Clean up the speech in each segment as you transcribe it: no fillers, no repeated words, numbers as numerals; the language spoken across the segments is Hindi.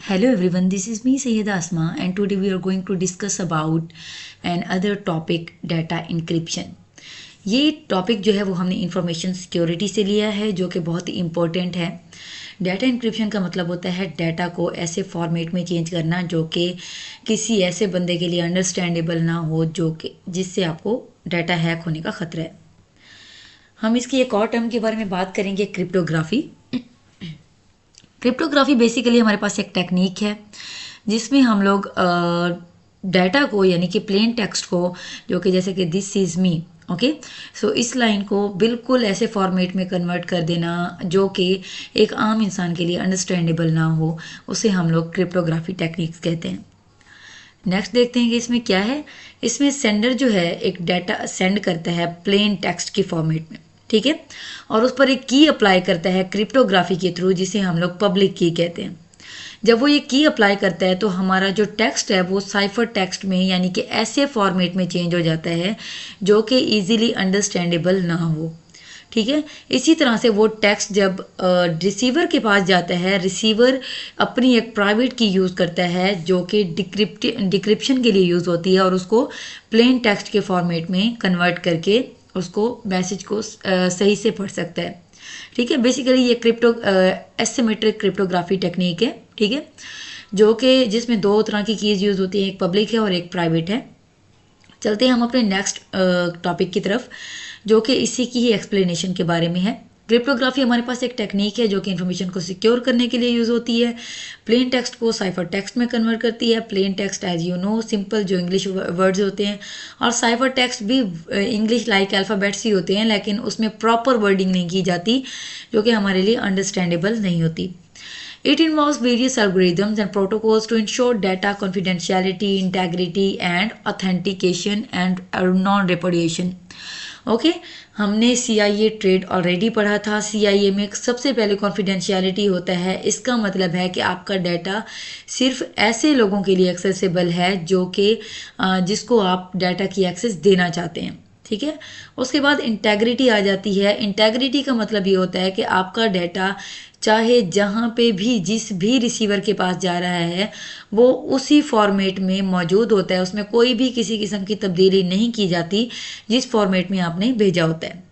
Hello everyone, this is me Sayyida Asma and today we are going to discuss about another topic data encryption. ये टॉपिक जो है वो हमने इंफॉर्मेशन सिक्योरिटी से लिया है जो कि बहुत ही इम्पोर्टेंट है। डाटा इंक्रिप्शन का मतलब होता है डाटा को ऐसे फॉर्मेट में चेंज करना जो कि किसी ऐसे बंदे के लिए अंडरस्टैंडेबल ना हो जो कि जिससे आपको डाटा हैक होने का खतरा है। हम इसकी एक और टर्म के बारे में बात करेंगे, क्रिप्टोग्राफी। क्रिप्टोग्राफी बेसिकली हमारे पास एक टेक्निक है जिसमें हम लोग डाटा को यानी कि प्लेन टेक्स्ट को जो कि जैसे कि दिस इज़ मी, ओके, सो इस लाइन को बिल्कुल ऐसे फॉर्मेट में कन्वर्ट कर देना जो कि एक आम इंसान के लिए अंडरस्टैंडेबल ना हो, उसे हम लोग क्रिप्टोग्राफी टेक्निक्स कहते हैं। नेक्स्ट देखते हैं कि इसमें क्या है। इसमें सेंडर जो है एक डाटा सेंड करता है प्लेन टेक्स्ट की फॉर्मेट में, ठीक है, और उस पर एक की अप्लाई करता है क्रिप्टोग्राफी के थ्रू जिसे हम लोग पब्लिक की कहते हैं। जब वो ये की अप्लाई करता है तो हमारा जो टेक्स्ट है वो साइफर टेक्स्ट में यानी कि ऐसे फॉर्मेट में चेंज हो जाता है जो कि इजीली अंडरस्टैंडेबल ना हो, ठीक है। इसी तरह से वो टेक्स्ट जब रिसीवर के पास जाता है, रिसीवर अपनी एक प्राइवेट की यूज़ करता है जो कि डिक्रिप्शन के लिए यूज़ होती है और उसको प्लेन टेक्स्ट के फॉर्मेट में कन्वर्ट करके उसको मैसेज को सही से पढ़ सकता है, ठीक है। बेसिकली ये एसिमेट्रिक क्रिप्टोग्राफी टेक्निक है, ठीक है, जो कि जिसमें दो तरह की कीज़ यूज़ होती है, एक पब्लिक है और एक प्राइवेट है। चलते हैं हम अपने नेक्स्ट टॉपिक की तरफ जो कि इसी की ही एक्सप्लेनेशन के बारे में है। क्रिप्टोग्राफी हमारे पास एक टेक्निक है जो कि इन्फॉर्मेशन को सिक्योर करने के लिए यूज़ होती है। प्लेन टेक्स्ट को साइफर टेक्स्ट में कन्वर्ट करती है। Plain text as you know simple जो इंग्लिश वर्ड्स होते हैं, और साइफर टेक्स्ट भी इंग्लिश लाइक अल्फ़ाबेट्स ही होते हैं लेकिन उसमें प्रॉपर वर्डिंग नहीं की जाती जो कि हमारे लिए अंडरस्टैंडेबल नहीं होती। It involves various algorithms and protocols to ensure data confidentiality, integrity and authentication and non-repudiation. Okay, हमने CIA ट्रेड ऑलरेडी पढ़ा था। CIA में सबसे पहले कॉन्फिडेंशियलिटी होता है। इसका मतलब है कि आपका डाटा सिर्फ ऐसे लोगों के लिए एक्सेसिबल है जो कि जिसको आप डाटा की एक्सेस देना चाहते हैं, ठीक है। उसके बाद इंटेग्रिटी आ जाती है। इंटेग्रिटी का मतलब ये होता है कि आपका डाटा चाहे जहाँ पे भी जिस भी रिसीवर के पास जा रहा है वो उसी फॉर्मेट में मौजूद होता है, उसमें कोई भी किसी किस्म की तब्दीली नहीं की जाती जिस फॉर्मेट में आपने भेजा होता है।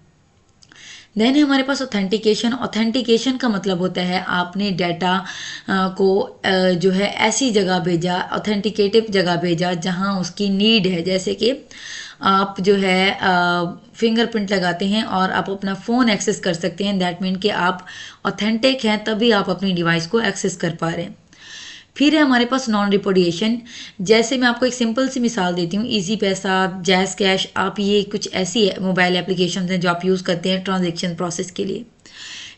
देन हमारे पास ऑथेंटिकेशन। ऑथेंटिकेशन का मतलब होता है आपने डाटा को जो है ऐसी जगह भेजा, ऑथेंटिकेटिव जगह भेजा जहाँ उसकी नीड है। जैसे कि आप जो है फिंगरप्रिंट लगाते हैं और आप अपना फ़ोन एक्सेस कर सकते हैं, दैट मीन कि आप ऑथेंटिक हैं तभी आप अपनी डिवाइस को एक्सेस कर पा रहे हैं। फिर है हमारे पास नॉन रिपोर्टिएशन। जैसे मैं आपको एक सिंपल सी मिसाल देती हूँ, इजी पैसा, जैज़ कैश, आप ये कुछ ऐसी मोबाइल एप्लीकेशन हैं जो आप यूज़ करते हैं ट्रांजैक्शन प्रोसेस के लिए।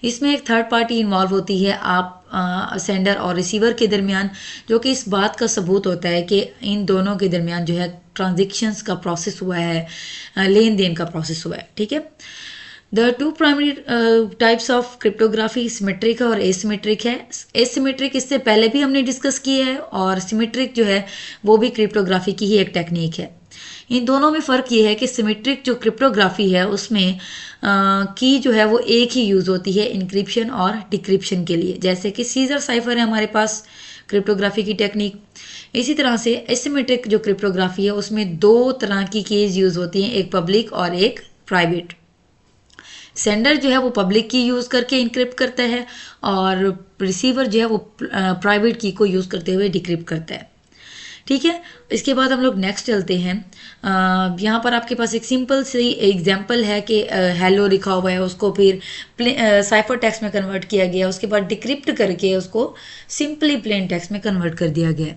इसमें एक थर्ड पार्टी इन्वॉल्व होती है आप सेंडर और रिसीवर के दरमियान, जो कि इस बात का सबूत होता है कि इन दोनों के दरमियान जो है ट्रांजेक्शन्स का प्रोसेस हुआ है, लेन देन का प्रोसेस हुआ है, ठीक है। The two primary types of cryptography symmetric और एसिमेट्रिक है। एसिमेट्रिक इससे पहले भी हमने डिस्कस किया है और सिमेट्रिक जो है वो भी क्रिप्टोग्राफी की ही एक टेक्निक है। इन दोनों में फ़र्क ये है कि सिमेट्रिक जो क्रिप्टोग्राफी है उसमें की जो है वो एक ही यूज़ होती है इंक्रिप्शन और डिक्रिप्शन के लिए। जैसे कि सीजर साइफर है हमारे पास क्रिप्टोग्राफी की टेक्निक। इसी तरह से एसिमेट्रिक जो क्रिप्टोग्राफी है उसमें दो तरह की कीज़ यूज़ होती हैं, एक पब्लिक और एक प्राइवेट। सेंडर जो है वो पब्लिक की यूज़ करके इनक्रिप्ट करता है और रिसीवर जो है वो प्राइवेट की को यूज़ करते हुए डिक्रिप्ट करता है, ठीक है। इसके बाद हम लोग नेक्स्ट चलते हैं। यहाँ पर आपके पास एक सिंपल सी एग्जांपल है कि हेलो लिखा हुआ है, उसको फिर साइफर टेक्स्ट में कन्वर्ट किया गया, उसके बाद डिक्रिप्ट करके उसको सिंपली प्लेन टेक्स्ट में कन्वर्ट कर दिया गया।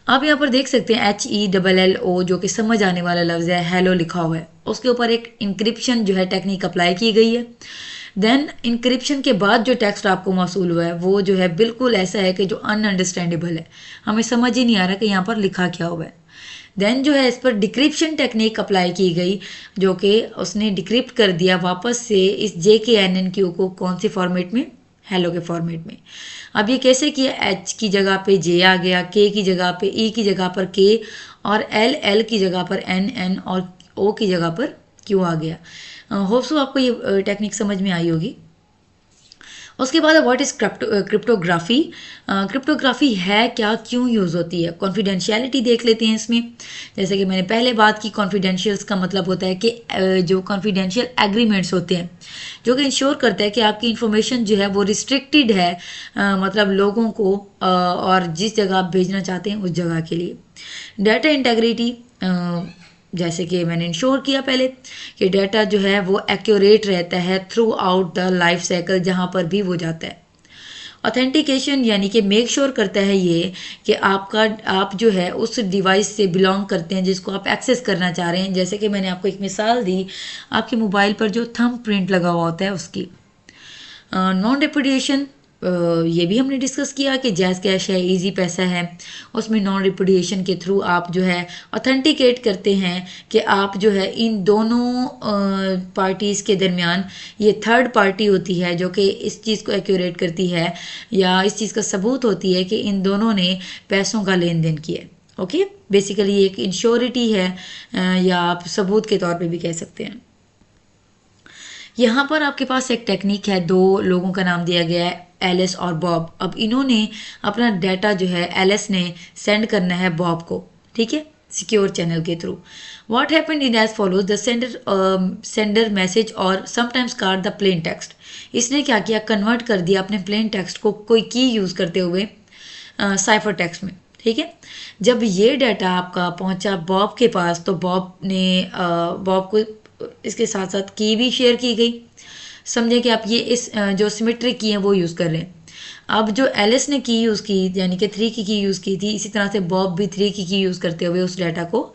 आप यहाँ पर देख सकते हैं HELLO जो कि समझ आने वाला लफ्ज़ है, हेलो लिखा हुआ है, उसके ऊपर एक इंक्रिप्शन जो है टेक्निक अप्लाई की गई है। देन इंक्रिप्शन के बाद जो टेक्स्ट आपको मौसूल हुआ है वो जो है बिल्कुल ऐसा है कि जो अनअंडरस्टैंडेबल है, हमें समझ ही नहीं आ रहा कि यहाँ पर लिखा क्या हुआ है। देन जो है इस पर डिक्रिप्शन टेक्निक अप्लाई की गई जो कि उसने डिक्रिप्ट कर दिया वापस से इस JKNNQ को कौन सी फॉर्मेट में, हेलो के फॉर्मेट में। अब ये कैसे किया, H की जगह पे J आ गया, K की जगह पे E की जगह पर K और L की जगह पर N और O की जगह पर Q आ गया। होप सो आपको ये टेक्निक समझ में आई होगी। उसके बाद व्हाट इज़ क्रिप्टोग्राफी। क्रिप्टोग्राफी है क्या, क्यों यूज़ होती है, कॉन्फिडेंशियलिटी देख लेते हैं इसमें। जैसे कि मैंने पहले बात की, कॉन्फिडेंशियल्स का मतलब होता है कि जो कॉन्फिडेंशियल एग्रीमेंट्स होते हैं जो कि इंश्योर करता है कि आपकी इंफॉर्मेशन जो है वो रिस्ट्रिक्टेड है, मतलब लोगों को और जिस जगह आप भेजना चाहते हैं उस जगह के लिए। डाटा इंटेग्रिटी, जैसे कि मैंने इंश्योर किया पहले कि डाटा जो है वो एक्यूरेट रहता है through out the life cycle जहाँ पर भी वो जाता है। ऑथेंटिकेशन यानी कि मेक श्योर करता है ये कि आप जो है उस डिवाइस से बिलोंग करते हैं जिसको आप एक्सेस करना चाह रहे हैं। जैसे कि मैंने आपको एक मिसाल दी, आपके मोबाइल पर जो थंब प्रिंट लगा हुआ होता है उसकी। नॉन रिपुडिएशन, ये भी हमने डिस्कस किया कि जैज़ कैश है, इजी पैसा है, उसमें नॉन रिपुडिएशन के थ्रू आप जो है ऑथेंटिकेट करते हैं कि आप जो है इन दोनों पार्टीज़ के दरमियान ये थर्ड पार्टी होती है जो कि इस चीज़ को एक्यूरेट करती है या इस चीज़ का सबूत होती है कि इन दोनों ने पैसों का लेन देन किया है। ओके, बेसिकली एक इंश्योरिटी है, या आप सबूत के तौर पे भी कह सकते हैं। यहाँ पर आपके पास एक टेक्निक है, दो लोगों का नाम दिया गया है, एलिस और बॉब। अब इन्होंने अपना डाटा जो है एलिस ने सेंड करना है बॉब को, ठीक है, सिक्योर चैनल के through. What happened in as follows, the sender message और sometimes card the plain text. इसने क्या किया, कन्वर्ट कर दिया अपने प्लेन टेक्स्ट को कोई की यूज़ करते हुए साइफर टेक्स्ट में, ठीक है। जब ये डाटा आपका पहुंचा बॉब के पास तो बॉब को इसके साथ साथ की भी शेयर की गई। समझे कि आप ये इस जो सिमेट्रिक की है वो यूज़ कर रहे हैं। अब जो एलिस ने की यूज़ की यानी कि 3 की यूज़ की थी, इसी तरह से बॉब भी 3 की यूज़ करते हुए उस डाटा को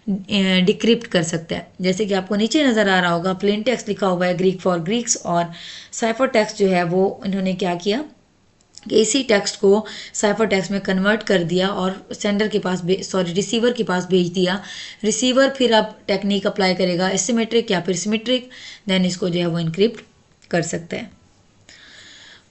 डिक्रिप्ट कर सकता है। जैसे कि आपको नीचे नज़र आ रहा होगा, प्लेन टेक्स्ट लिखा हुआ है ग्रीक फॉर ग्रीक्स, और साइफर टेक्स्ट जो है वो इन्होंने क्या किया कि इसी टेक्स्ट को साइफर टेक्स्ट में कन्वर्ट कर दिया और सेंडर के पास रिसीवर के पास भेज दिया। रिसीवर फिर अब टेक्निक अप्लाई करेगा एसिमेट्रिक या फिर सिमेट्रिक, देन इसको जो है वो इनक्रिप्ट कर सकते हैं।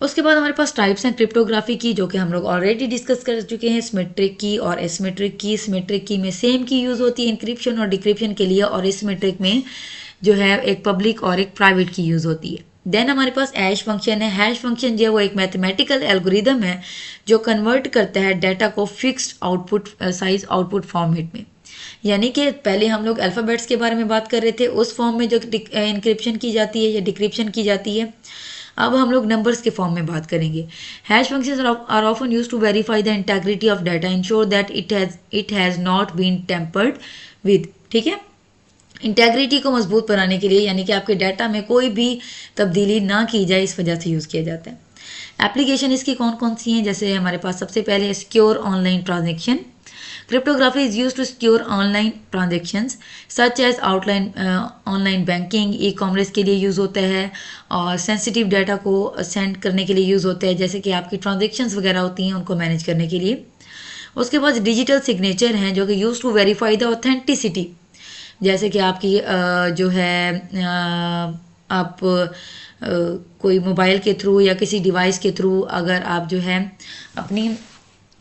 उसके बाद हमारे पास टाइप्स हैं क्रिप्टोग्राफी की, जो कि हम लोग ऑलरेडी डिस्कस कर चुके हैं, सिमेट्रिक की और एसिमेट्रिक की। सिमेट्रिक की में सेम की यूज़ होती है इंक्रिप्शन और डिक्रिप्शन के लिए, और एसिमेट्रिक में जो है एक पब्लिक और एक प्राइवेट की यूज़ होती है। देन हमारे पास हैश फंक्शन है। हैश फंक्शन जो है वो एक मैथमेटिकल एल्गोरिदम है जो कन्वर्ट करता है डाटा को fixed output size output format में। यानी कि पहले हम लोग अल्फ़ाबेट्स के बारे में बात कर रहे थे, उस फॉर्म में जो इंक्रिप्शन की जाती है या डिक्रिप्शन की जाती है। अब हम लोग नंबर्स के फॉर्म में बात करेंगे। Hash functions are often used to verify the integrity of data, ensure that it has not been tampered with, ठीक है। इंटेग्रिटी को मजबूत बनाने के लिए, यानी कि आपके डाटा में कोई भी तब्दीली ना की जाए, इस वजह से यूज़ किया जाता है। एप्लीकेशन इसकी कौन कौन सी हैं, जैसे हमारे पास सबसे पहले secure online transaction. Cryptography is use to secure online transactions such as online banking, e commerce के लिए यूज़ होता है, और सेंसिटिव डाटा को सेंड करने के लिए यूज़ होता है, जैसे कि आपकी ट्रांजेक्शन्स वगैरह होती हैं उनको मैनेज करने के लिए। उसके बाद डिजिटल सिग्नेचर हैं जो कि use to verify the authenticity, जैसे कि आपकी जो है आप कोई मोबाइल के थ्रू या किसी डिवाइस के थ्रू अगर आप जो है अपनी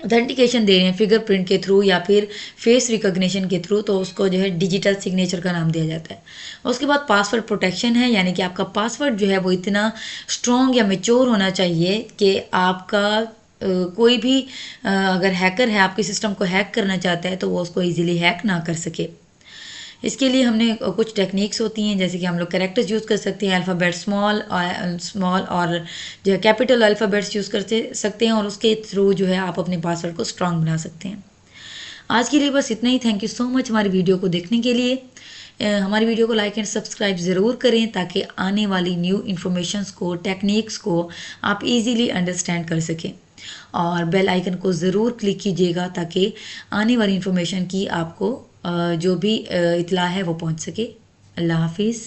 ऑथेंटिकेशन दे रहे हैं फिंगरप्रिंट के थ्रू या फिर फेस रिकॉग्निशन के थ्रू, तो उसको जो है डिजिटल सिग्नेचर का नाम दिया जाता है। उसके बाद पासवर्ड प्रोटेक्शन है, यानी कि आपका पासवर्ड जो है वो इतना स्ट्रॉन्ग या मेच्योर होना चाहिए कि आपका कोई भी अगर हैकर है आपके सिस्टम को हैक करना चाहता है तो वो उसको ईजिली हैक ना कर सके। इसके लिए हमने कुछ टेक्निक्स होती हैं, जैसे कि हम लोग कैरेक्टर्स यूज़ कर सकते हैं, अल्फ़ाबेट स्मॉल और जो है कैपिटल अल्फ़ाबेट्स यूज़ कर सकते हैं, और उसके थ्रू जो है आप अपने पासवर्ड को स्ट्रॉन्ग बना सकते हैं। आज के लिए बस इतना ही। थैंक यू सो मच हमारी वीडियो को देखने के लिए। हमारी वीडियो को लाइक एंड सब्सक्राइब ज़रूर करें ताकि आने वाली न्यू इन्फॉर्मेशंस को, टेक्निक्स को आप इजीली अंडरस्टैंड कर सकें, और बेल आइकन को ज़रूर क्लिक कीजिएगा ताकि आने वाली इन्फॉर्मेशन की आपको जो भी इतला है वो पहुंच सके। अल्लाह हाफिज़।